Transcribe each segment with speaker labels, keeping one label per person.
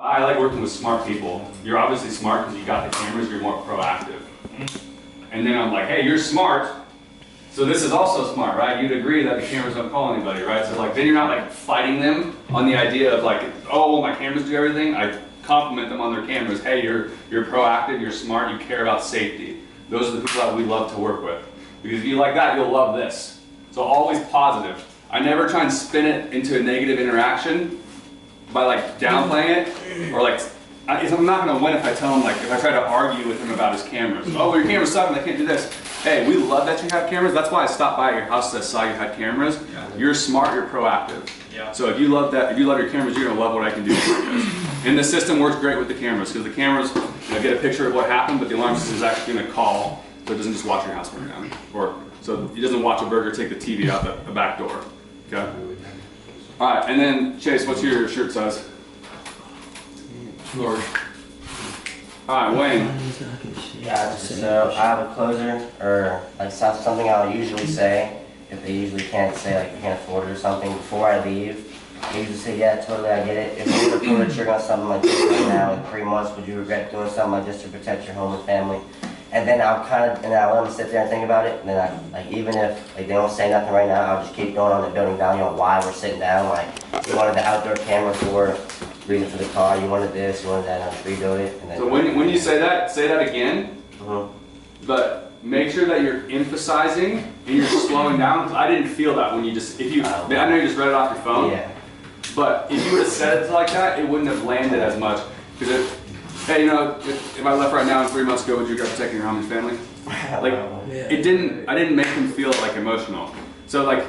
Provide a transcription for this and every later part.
Speaker 1: I like working with smart people. You're obviously smart because you got the cameras, you're more proactive. And then I'm like, hey, you're smart, so this is also smart, right? You'd agree that the cameras don't call anybody, right? So like, then you're not like fighting them on the idea of like, oh, well, my cameras do everything. I compliment them on their cameras. Hey, you're proactive, you're smart, you care about safety. Those are the people that we love to work with. Because if you like that, you'll love this. So always positive. I never try and spin it into a negative interaction by like downplaying it, or like, I'm not gonna win if I tell him, like, if I try to argue with him about his cameras. Oh, well, your cameras suck and they can't do this. Hey, we love that you have cameras. That's why I stopped by your house and saw you had cameras. You're smart, you're proactive. Yeah. So if you love that, if you love your cameras, you're gonna love what I can do for you guys. And the system works great with the cameras, because the cameras, get a picture of what happened, but the alarm system is actually gonna call, so it doesn't just watch your house burn down. Or, so it doesn't watch a burger take the TV out the back door, okay? All right, and then Chase, what's your shirt size? Large. All right, Wayne.
Speaker 2: Yeah, so I have a closer, or like something I'll usually say, if they usually can't say like you can't afford it or something, before I leave. I usually say, yeah, totally, I get it. If you were to pull the trigger on something like this right now in 3 months, would you regret doing something like this to protect your home and family? And then I'll let them sit there and think about it. And then like even if like they don't say nothing right now, I'll just keep going on the building value on why we're sitting down. Like you wanted the outdoor camera for reason for the car, you wanted this, you wanted that, and I'll just rebuild it. And then
Speaker 1: so when you say that again. But make sure that you're emphasizing and you're slowing down. I didn't feel that when you just I know you just read it off your phone.
Speaker 2: Yeah.
Speaker 1: But if you would have said it like that, it wouldn't have landed as much. Because hey, if I left right now and 3 months ago, would you regret protecting your home and family? Like, I didn't make him feel like emotional. So like,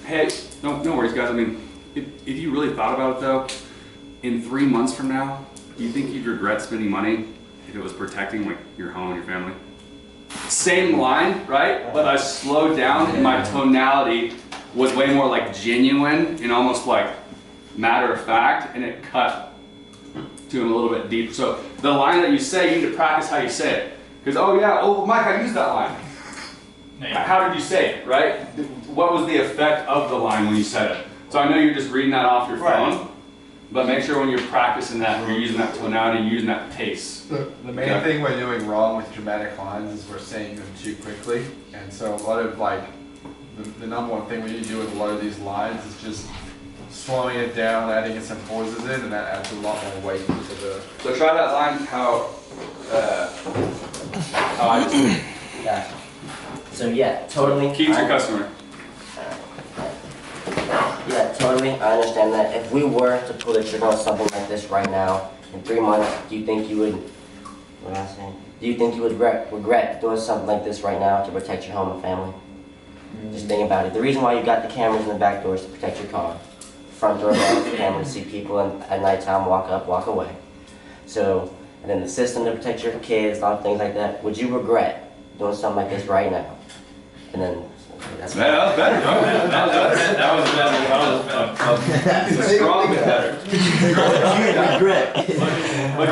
Speaker 1: hey, no worries guys. I mean, if you really thought about it though, in 3 months from now, do you think you'd regret spending money if it was protecting like your home and your family? Same line, right? But I slowed down and my tonality was way more like genuine and almost like matter of fact, and it cut to him a little bit deeper. So the line that you say, you need to practice how you say it. Because, oh Mike, I used that line. How did you say it, right? What was the effect of the line when you said it? So I know you're just reading that off your phone, but make sure when you're practicing that, you're using that tonality, you're using that pace.
Speaker 3: The main thing we're doing wrong with dramatic lines is we're saying them too quickly. And so a lot of like, the number one thing we need to do with a lot of these lines is just slowing it down, adding in some pauses in, and that adds a lot more weight to the...
Speaker 1: So try that line how I just...
Speaker 2: Yeah. So yeah, totally.
Speaker 1: Keep your customer.
Speaker 2: Yeah, totally. I understand that. If we were to pull the trigger on something like this right now, in 3 months, do you think you would, what am I saying? Do you think you would regret doing something like this right now to protect your home and family? Just think about it. The reason why you got the cameras in the back door is to protect your car. Front door allows the camera to see people at nighttime walk up, walk away. So, and then the system to protect your kids, a lot of things like that. Would you regret doing something like this right now? And then that's
Speaker 1: that was better, bro. That was better. It's a strong bit better. But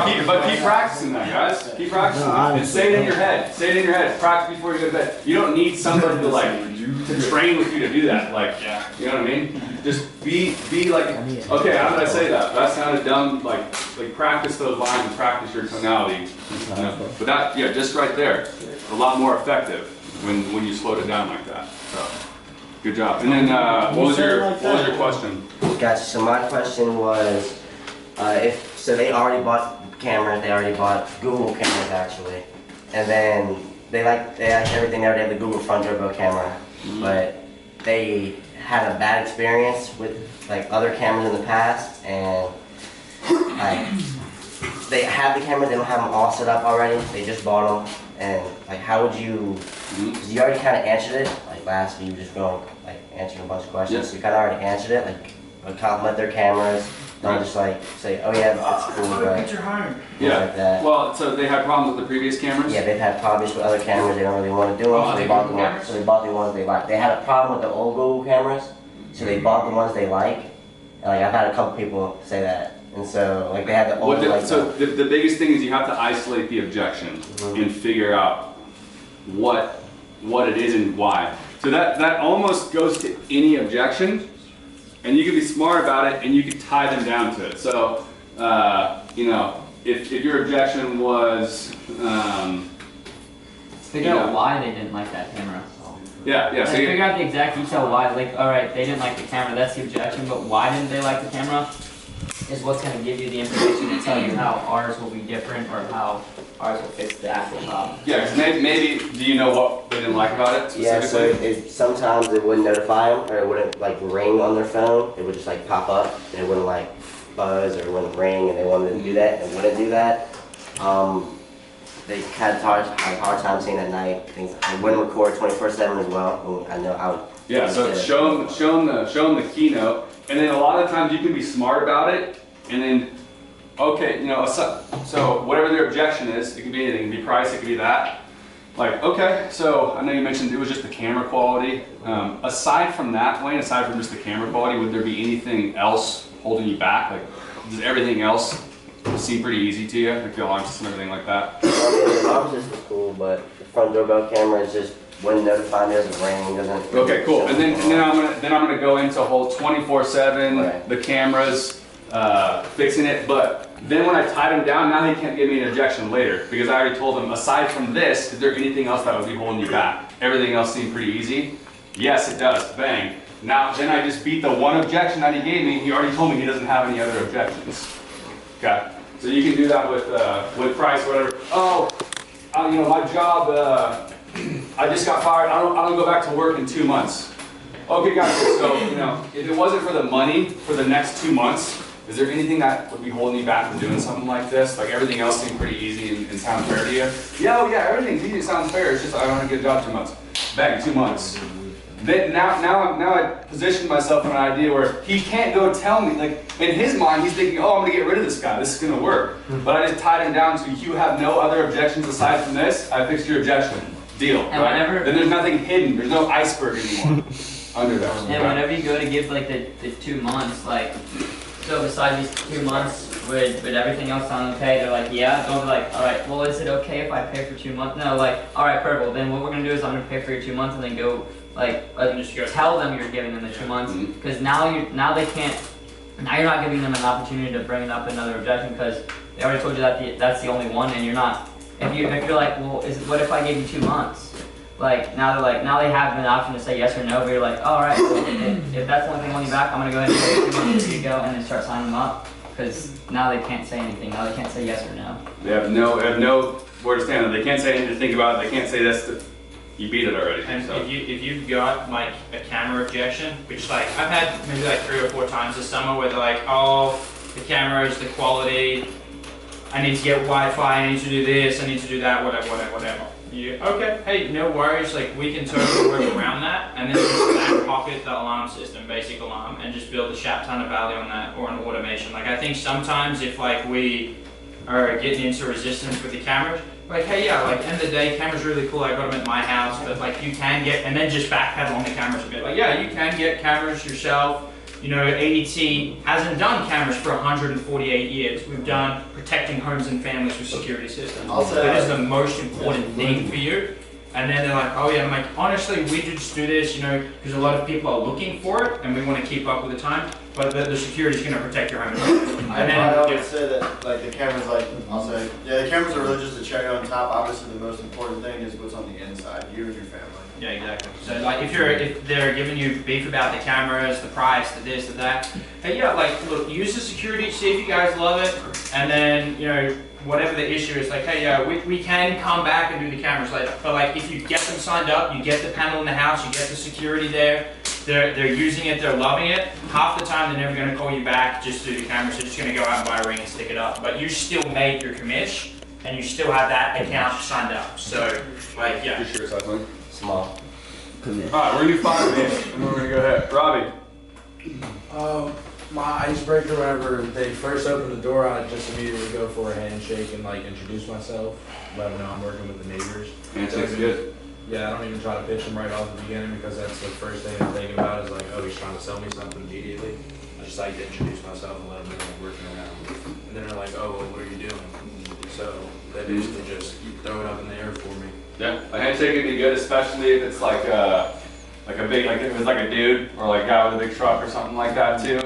Speaker 1: keep practicing that, guys. Keep practicing. And say it in your head. Say it in your head. Practice before you go to bed. You don't need somebody to train with you to do that. Like, you know what I mean? Just be like, okay, how did I say that? That sounded dumb. Like practice those lines and practice your tonality. But that, just right there, a lot more effective when you slowed it down like that. So, good job. And then, what was your question?
Speaker 2: Gotcha. So my question was, so they already bought cameras. They already bought Google cameras actually, and then they like everything there. They have the Google front door camera, but they had a bad experience with like other cameras in the past, and like they have the cameras. They don't have them all set up already. They just bought them. And like, how would you? Because you already kind of answered it. Like last week, you were just going like answering a bunch of questions. So you kind of already answered it. Like, compliment their cameras. Don't just like say, oh yeah, it's cool, but like that.
Speaker 1: Well, so they had problems with the previous cameras.
Speaker 2: Yeah, they've had problems with other cameras. They don't really want to do them, so they bought the ones. So they bought the ones they like. They had a problem with the old Google cameras, so they bought the ones they like. And like I've had a couple people say that. And so, like, they had the old,
Speaker 1: the biggest thing is you have to isolate the objection and figure out what it is and why. So that almost goes to any objection, and you can be smart about it, and you can tie them down to it. So, you know, if your objection was,
Speaker 4: Figure out why they didn't like that camera.
Speaker 1: yeah,
Speaker 4: Like,
Speaker 1: so
Speaker 4: figure out the exact detail why. Like, all right, they didn't like the camera. That's the objection. But why didn't they like the camera? Is what's going to give you the information to tell you how ours will be different or how ours will fix the actual problem.
Speaker 1: yeah, 'cause maybe, do you know what they didn't like about it
Speaker 2: Yeah, so
Speaker 1: specifically?
Speaker 2: sometimes it wouldn't notify them, or it wouldn't like ring on their phone. It would just like pop up, and it wouldn't like buzz or it wouldn't ring, and they wanted to do that and wouldn't do that. They had a hard time seeing at night. Things they wouldn't record 24/7 as well. I know I would.
Speaker 1: Yeah, so show them the keynote, and then a lot of times you can be smart about it, and then, okay, you know, so whatever their objection is, it could be anything, it could be price, it could be that. Like, okay, so I know you mentioned it was just the camera quality. Aside from that, Wayne, aside from just the camera quality, would there be anything else holding you back? Like, does everything else seem pretty easy to you? Like the alarm system, everything like that?
Speaker 2: The alarm system's cool, but the front doorbell camera is just wouldn't notify me, doesn't ring, doesn't.
Speaker 1: Okay, cool. And then I'm gonna go into a whole 24/7,
Speaker 2: Right.
Speaker 1: the cameras, fixing it. But then when I tied them down, now they can't give me an objection later because I already told them. Aside from this, is there anything else that would be holding you back? Everything else seemed pretty easy. Yes, it does. Bang. Now then I just beat the one objection that he gave me. He already told me he doesn't have any other objections. Okay. So you can do that with price, whatever. Oh, you know my job. I just got fired. I don't go back to work in 2 months. Okay, guys. So you know, if it wasn't for the money for the next 2 months, is there anything that would be holding you back from doing something like this? Like everything else seemed pretty easy and sound fair to you? Yeah, oh yeah, everything's easy. It sounds fair. It's just I don't have to get a job 2 months. Bang, 2 months. Then now I positioned myself in an idea where he can't go tell me, like in his mind he's thinking, oh, I'm gonna get rid of this guy, this is gonna work. But I just tied him down to you have no other objections aside from this, I fixed your objection. Deal.
Speaker 4: And
Speaker 1: right?
Speaker 4: whenever-
Speaker 1: Then there's nothing hidden, there's no iceberg anymore under that.
Speaker 4: And whenever you go to give like the 2 months, like, so besides these 2 months, would everything else sound okay? They're like, yeah. Don't be like, all right, well, is it okay if I pay for 2 months? No, like, all right, perfect. Well, then what we're gonna do is I'm gonna pay for your 2 months and then go, like,
Speaker 5: just go.
Speaker 4: tell them you're giving them the 2 months, because now they can't. Now you're not giving them an opportunity to bring up another objection because they already told you that that's the only one, and you're not. If you're like, well, what if I gave you 2 months? Like now they have an option to say yes or no, but you're like, oh, all right, well, if that's the only thing holding you back, I'm gonna go ahead and pay you 2 months. Here you go, and then start signing them up. Because now they can't say anything. Now they can't say yes or no.
Speaker 1: They have no word to stand on. They can't say anything to think about it. They can't say this. You beat it already.
Speaker 5: And
Speaker 1: So.
Speaker 5: if you've got like a camera objection, which like I've had maybe like 3 or 4 times this summer where they're like, oh, the cameras, the quality, I need to get Wi-Fi, I need to do this, I need to do that, whatever. You, okay, hey, no worries, like we can totally work around that, and then just back pocket the alarm system, basic alarm, and just build a sharp ton of value on that, or an automation. Like I think sometimes if like we are getting into resistance with the cameras, like hey yeah, like end of the day, camera's really cool, I got them at my house, but like you can get, and then just backpedal on the cameras a bit. Like yeah, you can get cameras yourself. You know, ADT hasn't done cameras for 148 years. We've done protecting homes and families with security systems. That is the most important thing for you. And then they're like, oh yeah, I'm like, honestly, we just do this, you know, because a lot of people are looking for it and we want to keep up with the time, but the security is going to protect your home.
Speaker 6: I always say that, like, the cameras, like, I'll say, yeah, the cameras are really just a cherry on top. Obviously, the most important thing is what's on the inside, you and your family.
Speaker 5: Yeah, exactly. So like if they're giving you beef about the cameras, the price, the this, the that, hey yeah, like look, use the security, see if you guys love it, and then you know whatever the issue is, like hey yeah, we can come back and do the cameras later. But like if you get them signed up, you get the panel in the house, you get the security there, they're using it, they're loving it. Half the time they're never going to call you back just to do the cameras. They're just going to go out and buy a ring and stick it up. But you still made your commish, and you still have that account signed up. So like yeah.
Speaker 1: For sure, Cycling.
Speaker 2: Small.
Speaker 1: Alright, we're gonna do 5 minutes, and then we're gonna go ahead. Robbie.
Speaker 7: My icebreaker, whenever they first open the door, I just immediately go for a handshake and like introduce myself, let them know I'm working with the neighbors.
Speaker 1: Handshake's good.
Speaker 7: Yeah, I don't even try to pitch them right off the beginning because that's the first thing I'm thinking about is like, oh, he's trying to sell me something immediately. I just like to introduce myself and let them know I'm working around. And then they're like, oh, well, what are you doing? So they basically just throw it up in the air for me.
Speaker 1: Yeah, a handshake would be good, especially if it's like a big, like if it's like a dude or like a guy with a big truck or something like that too.